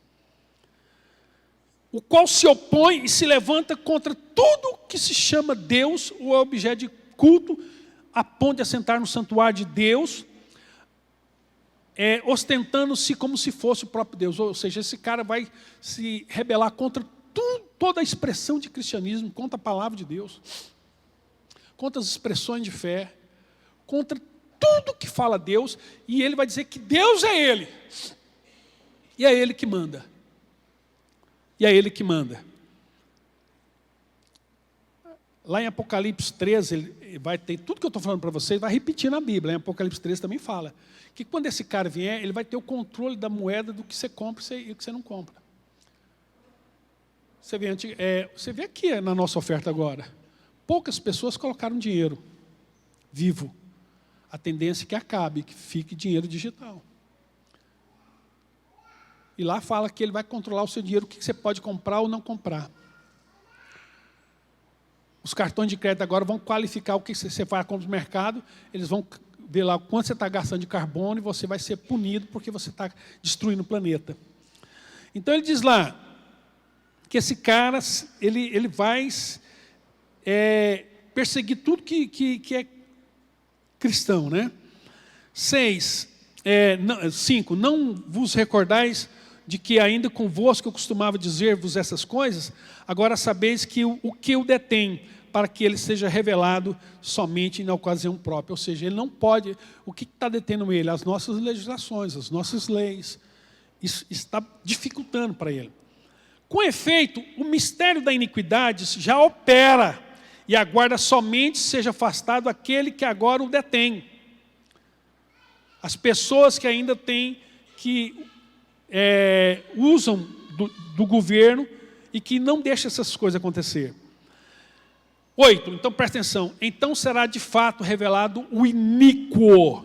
O qual se opõe e se levanta contra tudo que se chama Deus, ou é objeto de culto, a ponto de assentar no santuário de Deus, ostentando-se como se fosse o próprio Deus. Ou seja, esse cara vai se rebelar contra toda a expressão de cristianismo, contra a palavra de Deus, contra as expressões de fé, contra tudo que fala Deus, e ele vai dizer que Deus é Ele. E é Ele que manda. E é Ele que manda. Lá em Apocalipse 13, ele vai ter tudo que eu estou falando para vocês, vai repetir na Bíblia. Em Apocalipse 13 também fala que quando esse cara vier, ele vai ter o controle da moeda do que você compra e o que você não compra. Você vê aqui na nossa oferta agora, poucas pessoas colocaram dinheiro vivo. A tendência é que acabe, que fique dinheiro digital. E lá fala que ele vai controlar o seu dinheiro, o que você pode comprar ou não comprar. Os cartões de crédito agora vão qualificar o que você faz com o mercado, eles vão ver lá quanto você está gastando de carbono e você vai ser punido porque você está destruindo o planeta. Então ele diz lá que esse cara, ele vai perseguir tudo que é cristão, né? 5, não vos recordais de que ainda convosco eu costumava dizer-vos essas coisas, agora sabeis que o que o detém, para que ele seja revelado somente na ocasião própria. Ou seja, ele não pode, o que está detendo ele? As nossas legislações, as nossas leis. Isso está dificultando para ele. Com efeito, o mistério da iniquidade já opera e aguarda somente seja afastado aquele que agora o detém. As pessoas que ainda têm, que usam do governo e que não deixam essas coisas acontecer. 8, então presta atenção. Então será de fato revelado o iníquo,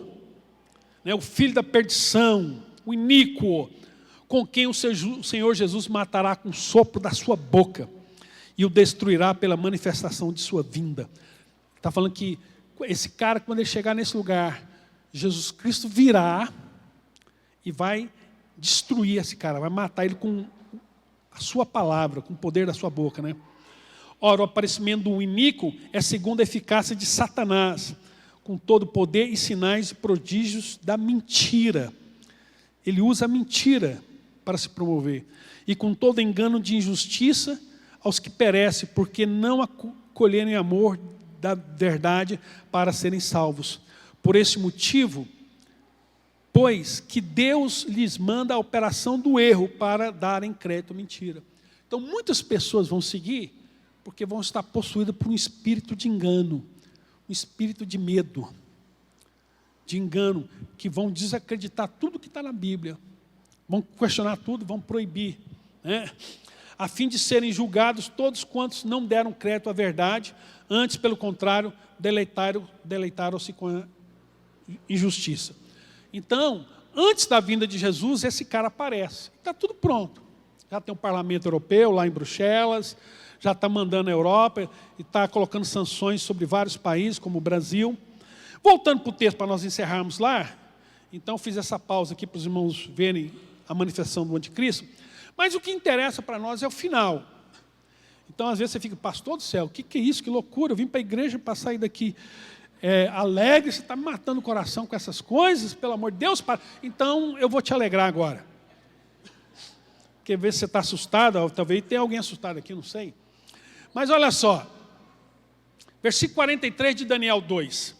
né, o filho da perdição, o iníquo, com quem o Senhor Jesus matará com o sopro da sua boca e o destruirá pela manifestação de sua vinda. Está falando que esse cara, quando ele chegar nesse lugar, Jesus Cristo virá e vai destruir esse cara, vai matar ele com a sua palavra, com o poder da sua boca, né? Ora, o aparecimento do iníquo é segundo a eficácia de Satanás, com todo o poder e sinais e prodígios da mentira. Ele usa a mentira para se promover. E com todo engano de injustiça aos que perecem, porque não acolherem amor da verdade para serem salvos. Por esse motivo, pois que Deus lhes manda a operação do erro para darem crédito à mentira. Então muitas pessoas vão seguir porque vão estar possuídas por um espírito de engano, um espírito de medo, de engano, que vão desacreditar tudo que está na Bíblia, vão questionar tudo, vão proibir, né? A fim de serem julgados todos quantos não deram crédito à verdade, antes, pelo contrário, deleitaram-se com a injustiça. Então, antes da vinda de Jesus, esse cara aparece. Está tudo pronto. Já tem um parlamento europeu lá em Bruxelas, já está mandando a Europa e está colocando sanções sobre vários países, como o Brasil. Voltando para o texto, para nós encerrarmos lá, então fiz essa pausa aqui para os irmãos verem a manifestação do anticristo, mas o que interessa para nós é o final. Então, às vezes você fica, pastor do céu, o que é isso? Que loucura, eu vim para a igreja para sair daqui alegre, você está me matando o coração com essas coisas, pelo amor de Deus. Então, eu vou te alegrar agora. Quer ver se você está assustado, ou talvez tenha alguém assustado aqui, não sei. Mas olha só, versículo 43 de Daniel 2.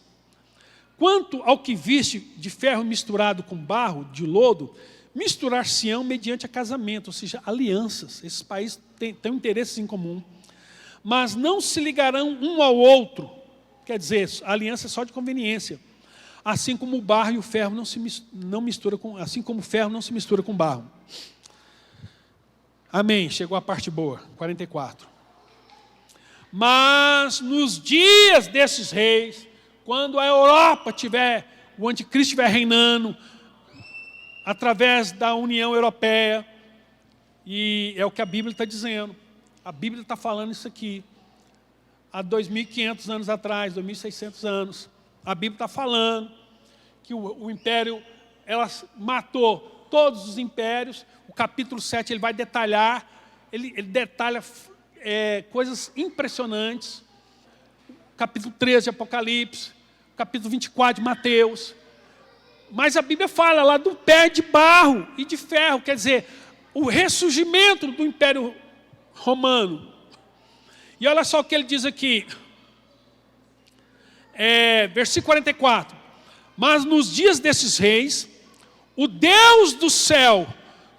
Quanto ao que viste de ferro misturado com barro, de lodo, misturar-se-ão mediante a casamento, ou seja, alianças. Esses países têm interesses em comum. Mas não se ligarão um ao outro. Quer dizer, a aliança é só de conveniência. Assim como o barro e o ferro não mistura com, assim como o ferro não se mistura com barro. Amém. Chegou a parte boa. 44. Mas nos dias desses reis, quando a Europa tiver, o anticristo estiver reinando, através da União Europeia, e é o que a Bíblia está dizendo. A Bíblia está falando isso aqui. Há 2.500 anos atrás, 2.600 anos, a Bíblia está falando que o império, ela matou todos os impérios. O capítulo 7 ele vai detalhar, ele detalha coisas impressionantes. Capítulo 13 de Apocalipse, capítulo 24 de Mateus. Mas a Bíblia fala lá do pé de barro e de ferro, quer dizer, o ressurgimento do Império Romano. E olha só o que ele diz aqui, versículo 44. Mas nos dias desses reis, o Deus do céu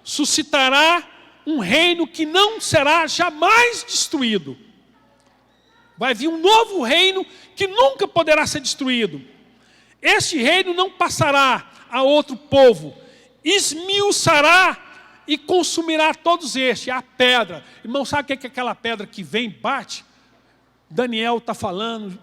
suscitará um reino que não será jamais destruído. Vai vir um novo reino que nunca poderá ser destruído. Este reino não passará a outro povo, esmiuçará e consumirá todos estes. A pedra. Irmão, sabe o que é aquela pedra que vem e bate? Daniel está falando,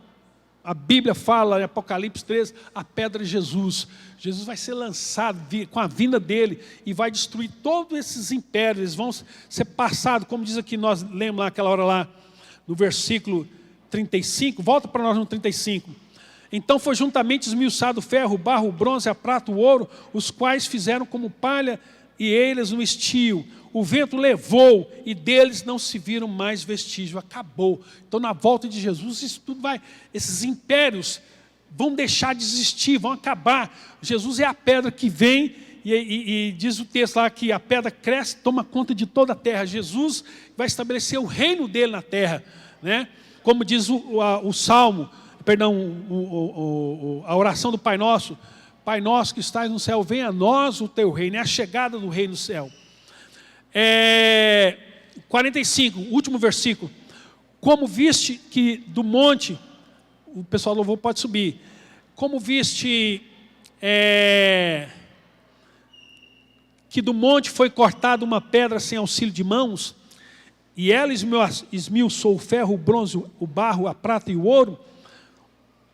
a Bíblia fala em Apocalipse 13, a pedra de Jesus. Jesus vai ser lançado com a vinda dele e vai destruir todos esses impérios. Eles vão ser passados, como diz aqui, nós lemos lá aquela hora lá, no versículo 35, volta para nós no 35. Então foi juntamente esmiuçado o ferro, o barro, o bronze, a prata, o ouro, os quais fizeram como palha e eles no estio. O vento levou e deles não se viram mais vestígio. Acabou. Então na volta de Jesus isso tudo vai, esses impérios vão deixar de existir, vão acabar. Jesus é a pedra que vem e diz o texto lá que a pedra cresce, toma conta de toda a terra. Jesus vai estabelecer o reino dele na terra, né? Como diz o Salmo, a oração do Pai Nosso. Pai nosso que estás no céu, venha a nós o teu reino. É a chegada do reino do céu. 45, último versículo. Como viste que do monte, o pessoal do louvor pode subir. Como viste que do monte foi cortada uma pedra sem auxílio de mãos, e ela esmiuçou o ferro, o bronze, o barro, a prata e o ouro,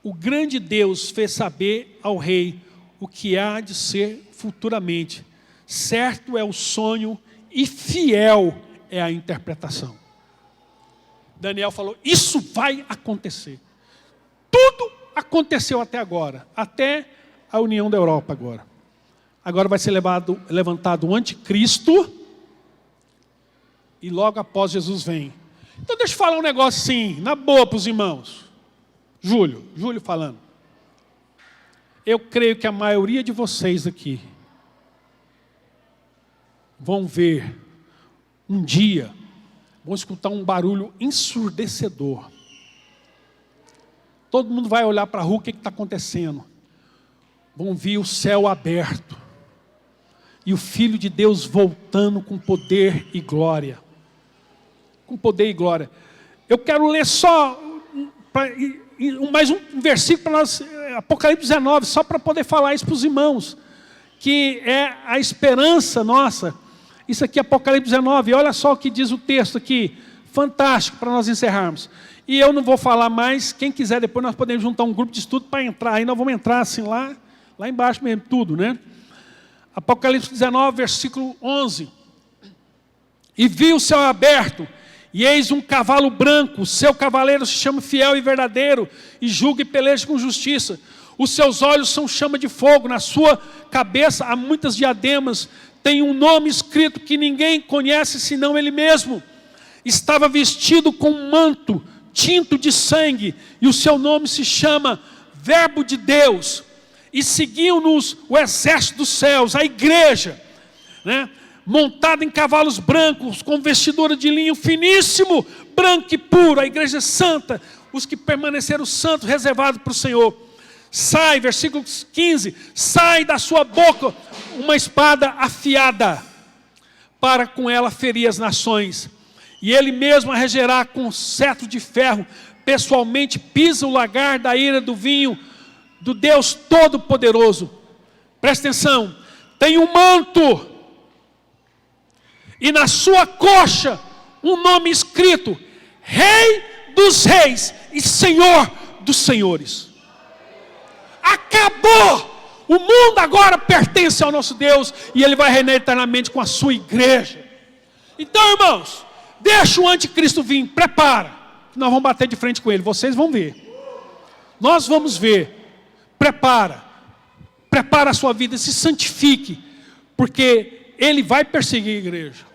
o grande Deus fez saber ao rei o que há de ser futuramente. Certo é o sonho e fiel é a interpretação. Daniel falou, isso vai acontecer. Tudo aconteceu até agora, até a união da Europa agora. Agora vai ser levantado o anticristo e logo após Jesus vem. Então deixa eu falar um negócio assim, na boa para os irmãos. Júlio falando. Eu creio que a maioria de vocês aqui vão ver um dia, vão escutar um barulho ensurdecedor. Todo mundo vai olhar para a rua, o que está acontecendo? Vão ver o céu aberto e o Filho de Deus voltando com poder e glória. Com poder e glória. Eu quero ler só mais um versículo para nós, Apocalipse 19, só para poder falar isso para os irmãos, que é a esperança nossa. Isso aqui é Apocalipse 19, olha só o que diz o texto aqui, fantástico para nós encerrarmos. E eu não vou falar mais, quem quiser depois nós podemos juntar um grupo de estudo para entrar, aí nós vamos entrar assim lá embaixo mesmo, tudo, né? Apocalipse 19, versículo 11. E vi o céu aberto, e eis um cavalo branco, o seu cavaleiro se chama Fiel e Verdadeiro, e julga e peleja com justiça. Os seus olhos são chama de fogo, na sua cabeça há muitas diademas, tem um nome escrito que ninguém conhece senão ele mesmo. Estava vestido com um manto tinto de sangue, e o seu nome se chama Verbo de Deus. E seguiam-nos o exército dos céus, a igreja, né? Montada em cavalos brancos, com vestidura de linho finíssimo, branco e puro, a igreja santa, os que permaneceram santos, reservados para o Senhor. Sai, versículo 15, sai da sua boca uma espada afiada, para com ela ferir as nações. E ele mesmo a regerá com cetro de ferro, pessoalmente pisa o lagar da ira do vinho, do Deus Todo-Poderoso. Presta atenção, tem um manto, e na sua coxa um nome escrito, Rei dos Reis e Senhor dos Senhores. Acabou! O mundo agora pertence ao nosso Deus, e Ele vai reinar eternamente com a sua igreja. Então, irmãos, deixa o anticristo vir, prepara, nós vamos bater de frente com ele, vocês vão ver. Nós vamos ver, prepara a sua vida, se santifique, porque ele vai perseguir a igreja,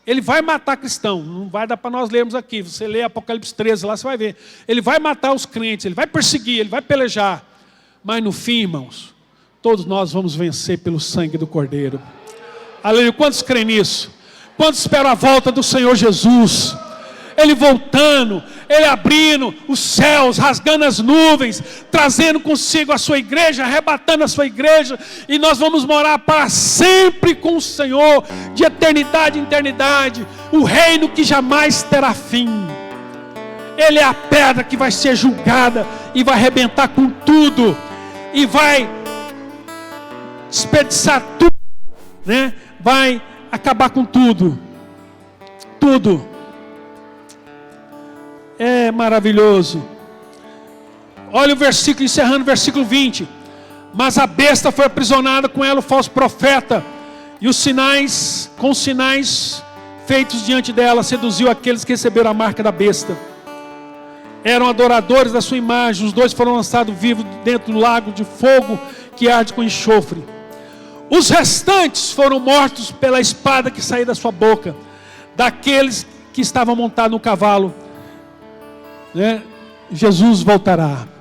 ele vai matar cristão, não vai dar para nós lermos aqui, você lê Apocalipse 13 lá, você vai ver, ele vai matar os crentes, ele vai perseguir, ele vai pelejar, mas no fim, irmãos, todos nós vamos vencer pelo sangue do Cordeiro. Aleluia, quantos creem nisso? Quantos esperam a volta do Senhor Jesus? Ele voltando, Ele abrindo os céus, rasgando as nuvens, trazendo consigo a sua igreja, arrebatando a sua igreja, e nós vamos morar para sempre com o Senhor, de eternidade em eternidade, o reino que jamais terá fim. Ele é a pedra que vai ser julgada e vai arrebentar com tudo, e vai desperdiçar tudo, né? Vai acabar com tudo. Tudo. É maravilhoso. Olha o versículo, encerrando o versículo 20. Mas a besta foi aprisionada, com ela o falso profeta, e os sinais, com os sinais feitos diante dela, seduziu aqueles que receberam a marca da besta. Eram adoradores da sua imagem. Os dois foram lançados vivos dentro do lago de fogo que arde com enxofre. Os restantes foram mortos pela espada que saía da sua boca, daqueles que estavam montados no cavalo, né? Jesus voltará.